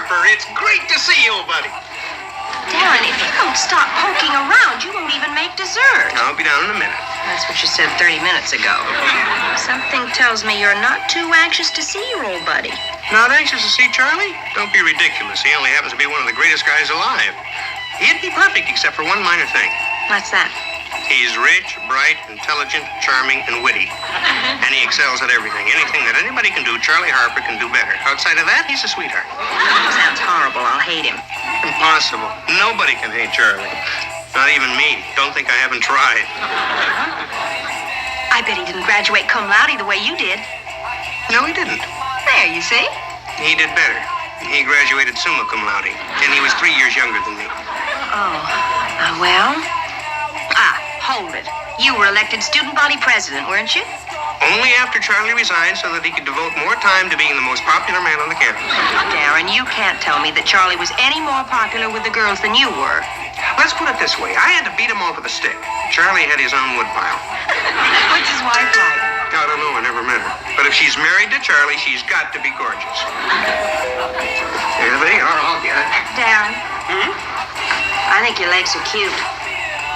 Harper. It's great to see you, buddy. Darren, if you don't stop poking around, you won't even make dessert. I'll be down in a minute. That's what you said 30 minutes ago. Something tells me you're not too anxious to see your old buddy. Not anxious to see Charlie? Don't be ridiculous. He only happens to be one of the greatest guys alive. He'd be perfect except for one minor thing. What's that? He's rich, bright, intelligent, charming, and witty. And he excels at everything. Anything that anybody can do, Charlie Harper can do better. Outside of that, he's a sweetheart. Sounds horrible. I'll hate him. Impossible. Nobody can hate Charlie. Not even me. Don't think I haven't tried. I bet he didn't graduate cum laude the way you did. No, he didn't. There, you see? He did better. He graduated summa cum laude, and he was 3 years younger than me. Oh, well. Hold it. You were elected student body president, weren't you? Only after Charlie resigned so that he could devote more time to being the most popular man on the campus. Darren, you can't tell me that Charlie was any more popular with the girls than you were. Let's put it this way. I had to beat him off with a stick. Charlie had his own woodpile. What's his wife like? I don't know. I never met her. But if she's married to Charlie, she's got to be gorgeous. Everybody, I'll get it. Darren. I think your legs are cute.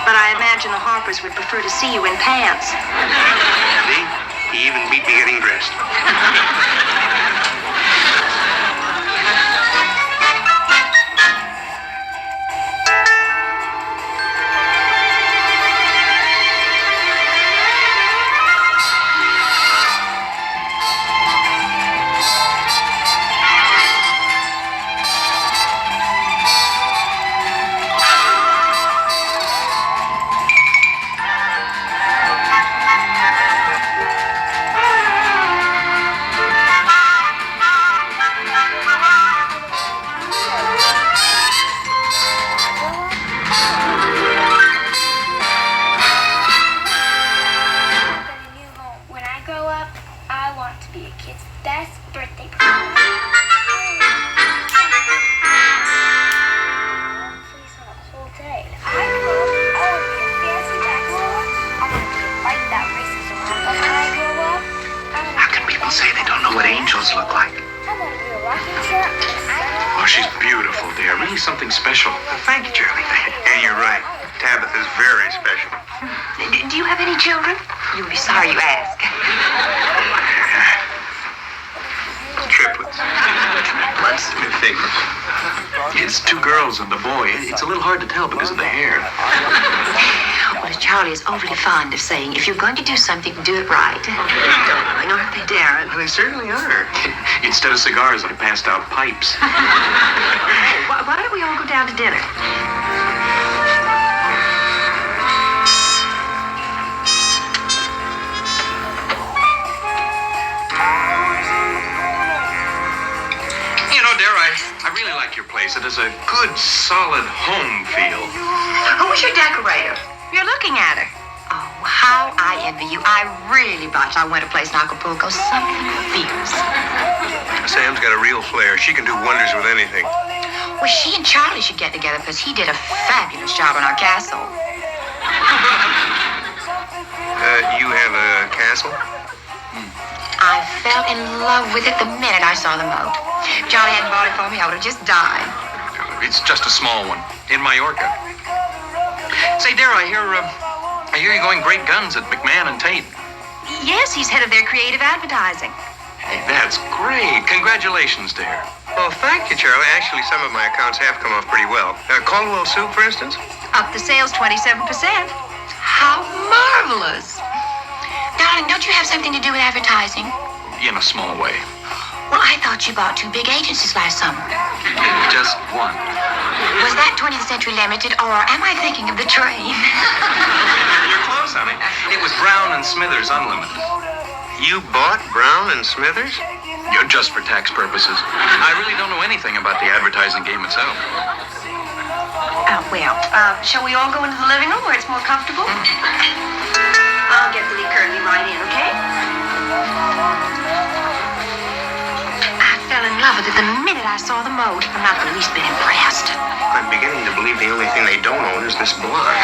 But I imagine the Harpers would prefer to see you in pants. See? He even beat me getting dressed. Say they don't know what angels look like. Oh, she's beautiful, dear. Really something special. Thank you, Charlie. And you're right. Tabitha's very special. Do you have any children? You'll be sorry you asked. Triplets. Triplets? Figures. It's 2 girls and a boy. It's a little hard to tell because of the hair. Well, Charlie is overly fond of saying, if you're going to do something, do it right. Darling, aren't they, Darren? Well, they certainly are. Instead of cigars, I passed out pipes. Why don't we all go down to dinner? You know, dear, I really like your place. It has a good, solid home feel. Who was your decorator? You're looking at her. Oh, how I envy you. I really botched our winter place in Acapulco. Something fierce. Sam's got a real flair. She can do wonders with anything. Well, she and Charlie should get together because he did a fabulous job on our castle. You have a castle? I fell in love with it the minute I saw the moat. If Charlie hadn't bought it for me, I would have just died. It's just a small one in Mallorca. Say, dear, I hear you're going great guns at McMahon and Tate. Yes, he's head of their creative advertising. Hey, that's great. Congratulations, dear. Well, thank you, Charlie. Actually, some of my accounts have come off pretty well. Caldwell Soup, for instance? Up the sales 27%. How marvelous. Darling, don't you have something to do with advertising? In a small way. Well, I thought you bought 2 big agencies last summer. Just one. Was that 20th Century Limited, or am I thinking of the train? You're close, honey. It was Brown and Smithers Unlimited. You bought Brown and Smithers? You're just for tax purposes. I really don't know anything about the advertising game itself. Shall we all go into the living room where it's more comfortable? I'll get the liquor and be right in, okay? I fell in love with it the minute I saw the moat. I'm not the least bit impressed. I'm beginning to believe the only thing they don't own is this block.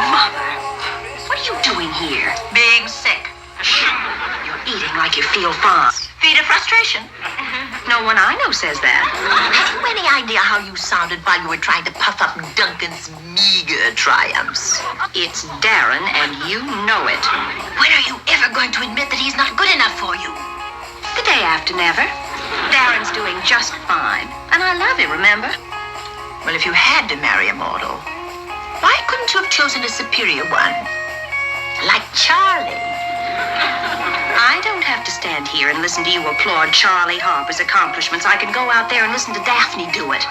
Mother, what are you doing here? Being sick. You're eating like you feel fine. Feed of frustration. No one I know says that. Have you any idea how you sounded while you were trying to puff up Duncan's meager triumphs? It's Darren, and you know it. When are you ever going to admit that he's not good enough for you? The day after never. Darren's doing just fine. And I love him, remember? Well, if you had to marry a mortal, why couldn't you have chosen a superior one? Like Charlie. I don't have to stand here and listen to you applaud Charlie Harper's accomplishments. I can go out there and listen to Daphne do it.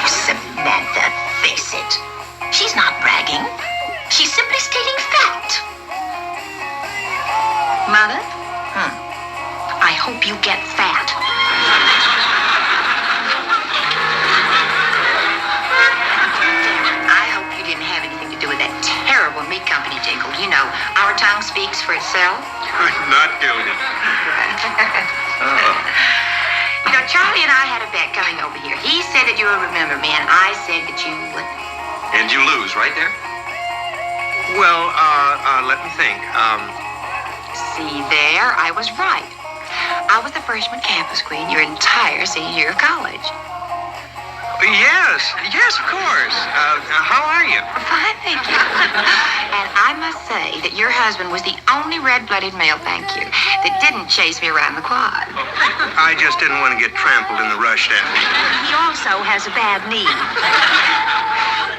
Samantha, face it. She's not bragging. She's simply stating fact. Mother? I hope you get fat. I hope you didn't have anything to do with that terrible meat company jingle. You know, our tongue speaks for itself. Not guilty. You know, Charlie and I had a bet coming over here. He said that you would remember me, and I said that you would. And you lose, right there? Well, let me think. See there, I was right. I was the freshman campus queen your entire senior year of college. Yes, of course. How are you? Fine, thank you. And I must say that your husband was the only red-blooded male, thank you, that didn't chase me around the quad. I just didn't want to get trampled in the rush, Daphne. He also has a bad knee.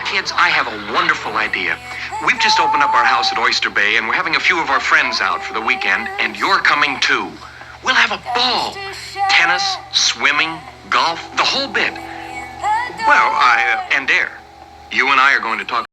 Kids, I have a wonderful idea. We've just opened up our house at Oyster Bay, and we're having a few of our friends out for the weekend, and you're coming too. We'll have a ball. Tennis, swimming, golf, the whole bit. Well, And Dare, you and I are going to talk